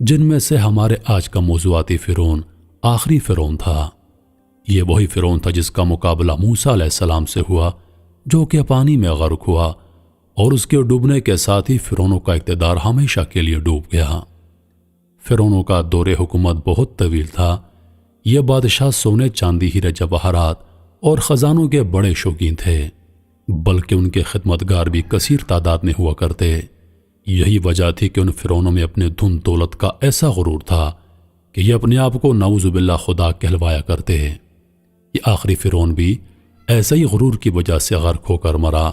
جن میں سے ہمارے آج کا موضوعاتی فرعون آخری فرعون تھا۔ یہ وہی فرعون تھا جس کا مقابلہ موسیٰ علیہ السلام سے ہوا، جو کہ پانی میں غرق ہوا، اور اس کے ڈوبنے کے ساتھ ہی فرعونوں کا اقتدار ہمیشہ کے لیے ڈوب گیا۔ فرعونوں کا دور حکومت بہت طویل تھا۔ یہ بادشاہ سونے چاندی ہیرے جواہرات اور خزانوں کے بڑے شوقین تھے، بلکہ ان کے خدمتگار بھی کثیر تعداد میں ہوا کرتے۔ یہی وجہ تھی کہ ان فرعونوں میں اپنے دھن دولت کا ایسا غرور تھا کہ یہ اپنے آپ کو نعوذ باللہ خدا کہلوایا کرتے۔ یہ آخری فرعون بھی ایسے ہی غرور کی وجہ سے غرق ہو کر مرا،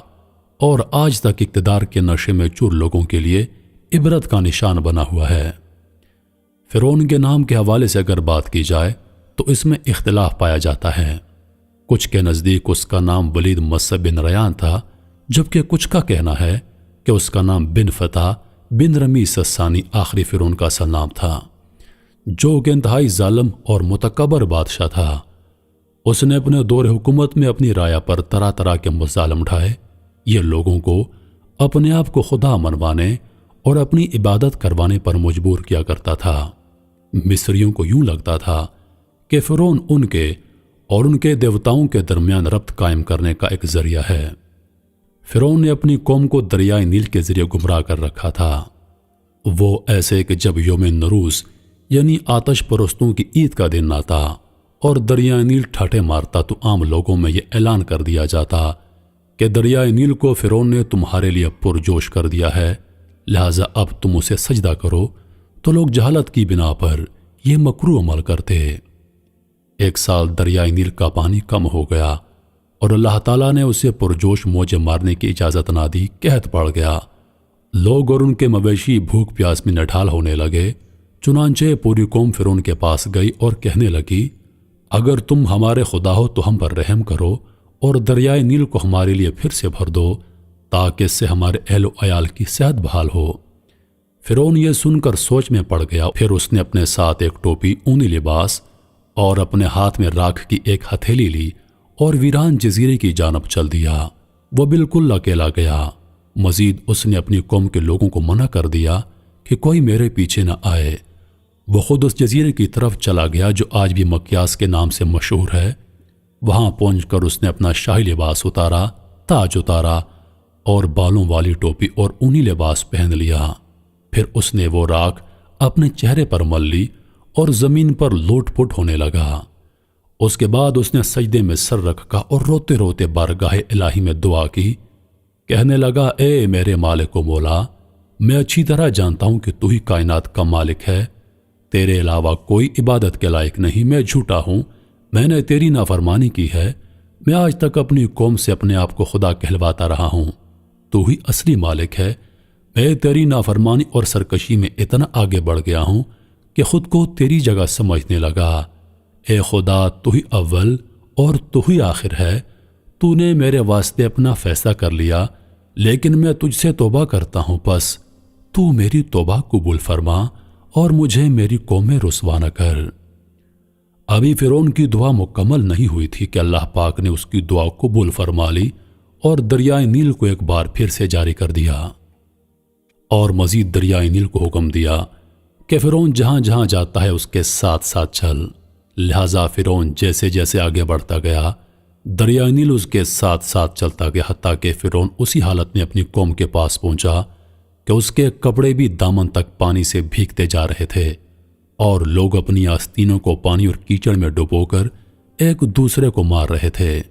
اور آج تک اقتدار کے نشے میں چور لوگوں کے لیے عبرت کا نشان بنا ہوا ہے۔ فرعون کے نام کے حوالے سے اگر بات کی جائے تو اس میں اختلاف پایا جاتا ہے۔ کچھ کے نزدیک اس کا نام ولید مصعب بن ریان تھا، جبکہ کچھ کا کہنا ہے کہ اس کا نام بن فتح بن رمیس الثانی آخری فرعون کا اصل نام تھا، جو کہ انتہائی ظالم اور متکبر بادشاہ تھا۔ اس نے اپنے دور حکومت میں اپنی رعایا پر طرح طرح کے مظالم اٹھائے۔ یہ لوگوں کو اپنے آپ کو خدا منوانے اور اپنی عبادت کروانے پر مجبور کیا کرتا تھا۔ مصریوں کو یوں لگتا تھا کہ فرعون ان کے اور ان کے دیوتاؤں کے درمیان ربط قائم کرنے کا ایک ذریعہ ہے۔ فرعون نے اپنی قوم کو دریائے نیل کے ذریعے گمراہ کر رکھا تھا۔ وہ ایسے کہ جب یوم نوروز یعنی آتش پرستوں کی عید کا دن آتا اور دریائے نیل ٹھاٹھے مارتا تو عام لوگوں میں یہ اعلان کر دیا جاتا کہ دریائے نیل کو فرعون نے تمہارے لیے پرجوش کر دیا ہے، لہذا اب تم اسے سجدہ کرو، تو لوگ جہالت کی بنا پر یہ مکروہ عمل کرتے۔ ایک سال دریائے نیل کا پانی کم ہو گیا اور اللہ تعالیٰ نے اسے پرجوش موجیں مارنے کی اجازت نہ دی، قحط پڑ گیا۔ لوگ اور ان کے مویشی بھوک پیاس میں نڈھال ہونے لگے۔ چنانچہ پوری قوم فرعون کے پاس گئی اور کہنے لگی، اگر تم ہمارے خدا ہو تو ہم پر رحم کرو اور دریائے نیل کو ہمارے لیے پھر سے بھر دو، تاکہ اس سے ہمارے اہل و عیال کی صحت بحال ہو۔ فرعون یہ سن کر سوچ میں پڑ گیا۔ پھر اس نے اپنے ساتھ ایک ٹوپی، اونی لباس اور اپنے ہاتھ میں راکھ کی ایک ہتھیلی لی اور ویران جزیرے کی جانب چل دیا۔ وہ بالکل اکیلا گیا۔ مزید اس نے اپنی قوم کے لوگوں کو منع کر دیا کہ کوئی میرے پیچھے نہ آئے۔ وہ خود اس جزیرے کی طرف چلا گیا جو آج بھی مکیاس کے نام سے مشہور ہے۔ وہاں پہنچ کر اس نے اپنا شاہی لباس اتارا، تاج اتارا اور بالوں والی ٹوپی اور اونی لباس پہن لیا۔ پھر اس نے وہ راکھ اپنے چہرے پر مل لی اور زمین پر لوٹ پوٹ ہونے لگا۔ اس کے بعد اس نے سجدے میں سر رکھا اور روتے روتے بارگاہ الہی میں دعا کی، کہنے لگا، اے میرے مالک و مولا، میں اچھی طرح جانتا ہوں کہ تو ہی کائنات کا مالک ہے، تیرے علاوہ کوئی عبادت کے لائق نہیں، میں جھوٹا ہوں، میں نے تیری نافرمانی کی ہے، میں آج تک اپنی قوم سے اپنے آپ کو خدا کہلواتا رہا ہوں، تو ہی اصلی مالک ہے، میں تیری نافرمانی اور سرکشی میں اتنا آگے بڑھ گیا ہوں کہ خود کو تیری جگہ سمجھنے لگا۔ اے خدا، تو ہی اول اور تو ہی آخر ہے، تو نے میرے واسطے اپنا فیصلہ کر لیا، لیکن میں تجھ سے توبہ کرتا ہوں، پس تو میری توبہ قبول فرما اور مجھے میری قوم میں رسوا نہ کر۔ ابھی فرعون کی دعا مکمل نہیں ہوئی تھی کہ اللہ پاک نے اس کی دعا قبول فرما لی اور دریائے نیل کو ایک بار پھر سے جاری کر دیا، اور مزید دریائے نیل کو حکم دیا کہ فرعون جہاں جہاں جاتا ہے اس کے ساتھ ساتھ چل۔ لہذا فرعون جیسے جیسے آگے بڑھتا گیا، دریائے نیل اس کے ساتھ ساتھ چلتا گیا، حتیٰ کہ فرعون اسی حالت میں اپنی قوم کے پاس پہنچا کہ اس کے کپڑے بھی دامن تک پانی سے بھیگتے جا رہے تھے، اور لوگ اپنی آستینوں کو پانی اور کیچڑ میں ڈبو کر ایک دوسرے کو مار رہے تھے۔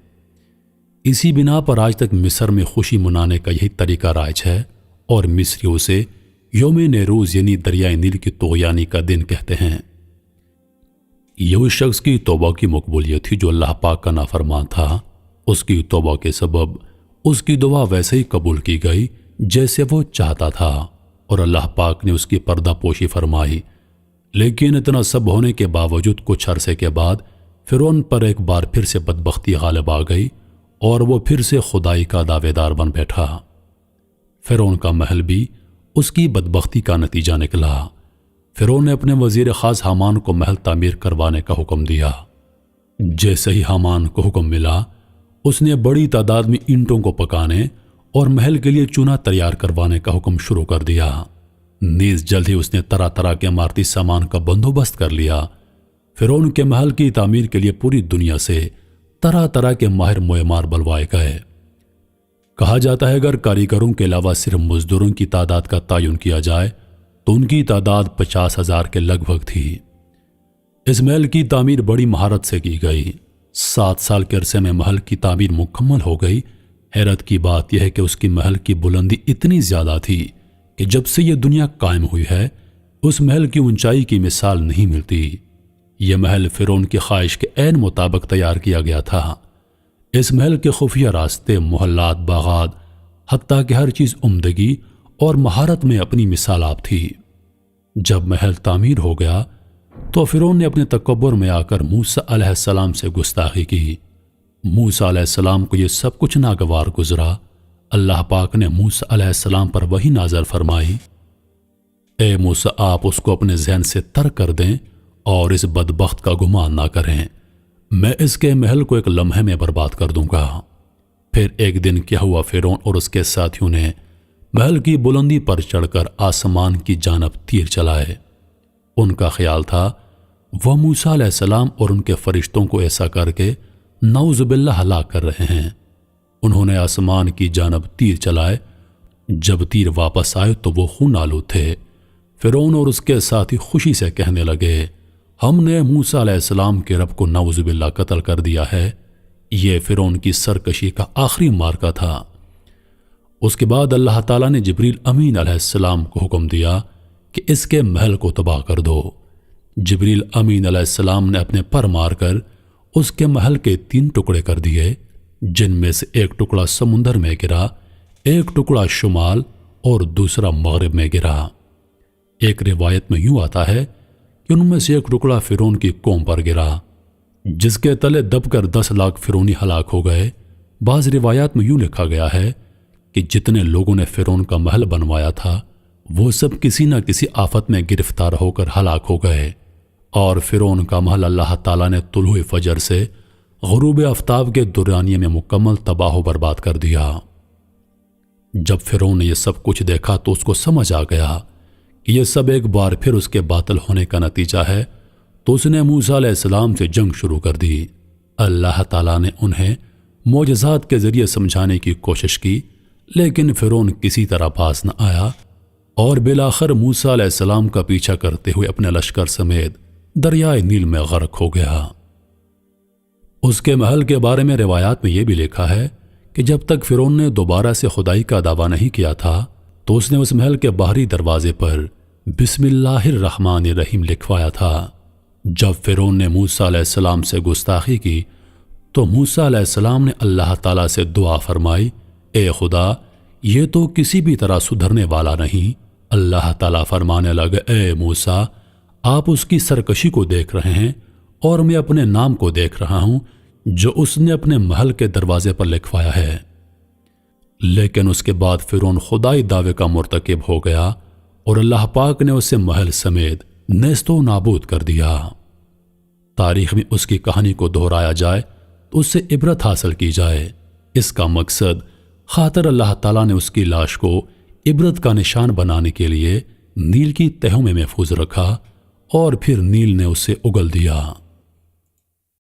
اسی بنا پر آج تک مصر میں خوشی منانے کا یہی طریقہ رائج ہے، اور مصری اسے یوم نیروز یعنی دریائے نیل کی طغیانی کا دن کہتے ہیں۔ یہ اس شخص کی توبہ کی مقبولیت تھی جو اللہ پاک کا نافرمان تھا۔ اس کی توبہ کے سبب اس کی دعا ویسے ہی قبول کی گئی جیسے وہ چاہتا تھا، اور اللہ پاک نے اس کی پردہ پوشی فرمائی۔ لیکن اتنا سب ہونے کے باوجود کچھ عرصے کے بعد فرعون پر ایک بار پھر سے بدبختی غالب آ گئی اور وہ پھر سے خدائی کا دعوے دار بن بیٹھا۔ فرعون کا محل بھی اس کی بدبختی کا نتیجہ نکلا۔ فرعون نے اپنے وزیر خاص حامان کو محل تعمیر کروانے کا حکم دیا۔ جیسے ہی حامان کو حکم ملا، اس نے بڑی تعداد میں اینٹوں کو پکانے اور محل کے لیے چونا تیار کروانے کا حکم شروع کر دیا۔ نیز جلد ہی اس نے طرح طرح کے عمارتی سامان کا بندوبست کر لیا۔ فرعون کے محل کی تعمیر کے لیے پوری دنیا سے طرح طرح کے ماہر معمار بلوائے گئے۔ کہا جاتا ہے اگر کاریگروں کے علاوہ صرف مزدوروں کی تعداد کا تعین کیا جائے تو ان کی تعداد 50,000 کے لگ بھگ تھی۔ اس محل کی تعمیر بڑی مہارت سے کی گئی۔ 7 سال کے عرصے میں محل کی تعمیر مکمل ہو گئی۔ حیرت کی بات یہ ہے کہ اس کی محل کی بلندی اتنی زیادہ تھی کہ جب سے یہ دنیا قائم ہوئی ہے اس محل کی اونچائی کی مثال نہیں ملتی۔ یہ محل فرعون کی خواہش کے عین مطابق تیار کیا گیا تھا۔ اس محل کے خفیہ راستے، محلات، باغات، حتیٰ کہ ہر چیز عمدگی اور مہارت میں اپنی مثال آپ تھی۔ جب محل تعمیر ہو گیا تو فرعون نے اپنے تکبر میں آ کر موسیٰ علیہ السلام سے گستاخی کی۔ موسیٰ علیہ السلام کو یہ سب کچھ ناگوار گزرا۔ اللہ پاک نے موسیٰ علیہ السلام پر وحی نازل فرمائی، اے موسیٰ آپ اس کو اپنے ذہن سے ترک کر دیں اور اس بدبخت کا گمان نہ کریں، میں اس کے محل کو ایک لمحے میں برباد کر دوں گا۔ پھر ایک دن کیا ہوا، فرعون اور اس کے ساتھیوں نے محل کی بلندی پر چڑھ کر آسمان کی جانب تیر چلائے۔ ان کا خیال تھا وہ موسیٰ علیہ السلام اور ان کے فرشتوں کو ایسا کر کے نعوذ باللہ ہلاک کر رہے ہیں۔ انہوں نے آسمان کی جانب تیر چلائے۔ جب تیر واپس آئے تو وہ خون آلود تھے۔ فرعون اور اس کے ساتھی خوشی سے کہنے لگے، ہم نے موسیٰ علیہ السلام کے رب کو نعوذ باللہ قتل کر دیا ہے۔ یہ فرعون کی سرکشی کا آخری مارکہ تھا۔ اس کے بعد اللہ تعالیٰ نے جبریل امین علیہ السلام کو حکم دیا کہ اس کے محل کو تباہ کر دو۔ جبریل امین علیہ السلام نے اپنے پر مار کر اس کے محل کے 3 ٹکڑے کر دیے، جن میں سے ایک ٹکڑا سمندر میں گرا، ایک ٹکڑا شمال اور دوسرا مغرب میں گرا۔ ایک روایت میں یوں آتا ہے کہ ان میں سے ایک ٹکڑا فرعون کی قوم پر گرا، جس کے تلے دب کر 10 لاکھ فرعونی ہلاک ہو گئے۔ بعض روایات میں یوں لکھا گیا ہے کہ جتنے لوگوں نے فرعون کا محل بنوایا تھا وہ سب کسی نہ کسی آفت میں گرفتار ہو کر ہلاک ہو گئے، اور فرعون کا محل اللہ تعالیٰ نے طلوع فجر سے غروب آفتاب کے دورانیے میں مکمل تباہ و برباد کر دیا۔ جب فرعون نے یہ سب کچھ دیکھا تو اس کو سمجھ آ گیا کہ یہ سب ایک بار پھر اس کے باطل ہونے کا نتیجہ ہے، تو اس نے موسیٰ علیہ السلام سے جنگ شروع کر دی۔ اللہ تعالیٰ نے انہیں معجزات کے ذریعے سمجھانے کی کوشش کی، لیکن فرعون کسی طرح باز نہ آیا اور بالآخر موسیٰ علیہ السلام کا پیچھا کرتے ہوئے اپنے لشکر سمیت دریائے نیل میں غرق ہو گیا۔ اس کے محل کے بارے میں روایات میں یہ بھی لکھا ہے کہ جب تک فرعون نے دوبارہ سے خدائی کا دعویٰ نہیں کیا تھا تو اس نے اس محل کے باہری دروازے پر بسم اللہ الرحمن الرحیم لکھوایا تھا۔ جب فرعون نے موسیٰ علیہ السلام سے گستاخی کی تو موسیٰ علیہ السلام نے اللہ تعالیٰ سے دعا فرمائی، اے خدا یہ تو کسی بھی طرح سدھرنے والا نہیں۔ اللہ تعالیٰ فرمانے لگے، اے موسیٰ آپ اس کی سرکشی کو دیکھ رہے ہیں اور میں اپنے نام کو دیکھ رہا ہوں جو اس نے اپنے محل کے دروازے پر لکھوایا ہے۔ لیکن اس کے بعد فرعون خدائی دعوے کا مرتکب ہو گیا اور اللہ پاک نے اسے محل سمیت نیست و نابود کر دیا۔ تاریخ میں اس کی کہانی کو دہرایا جائے تو اس سے عبرت حاصل کی جائے۔ اس کا مقصد خاطر اللہ تعالیٰ نے اس کی لاش کو عبرت کا نشان بنانے کے لیے نیل کی تہوں میں محفوظ رکھا اور پھر نیل نے اسے اگل دیا۔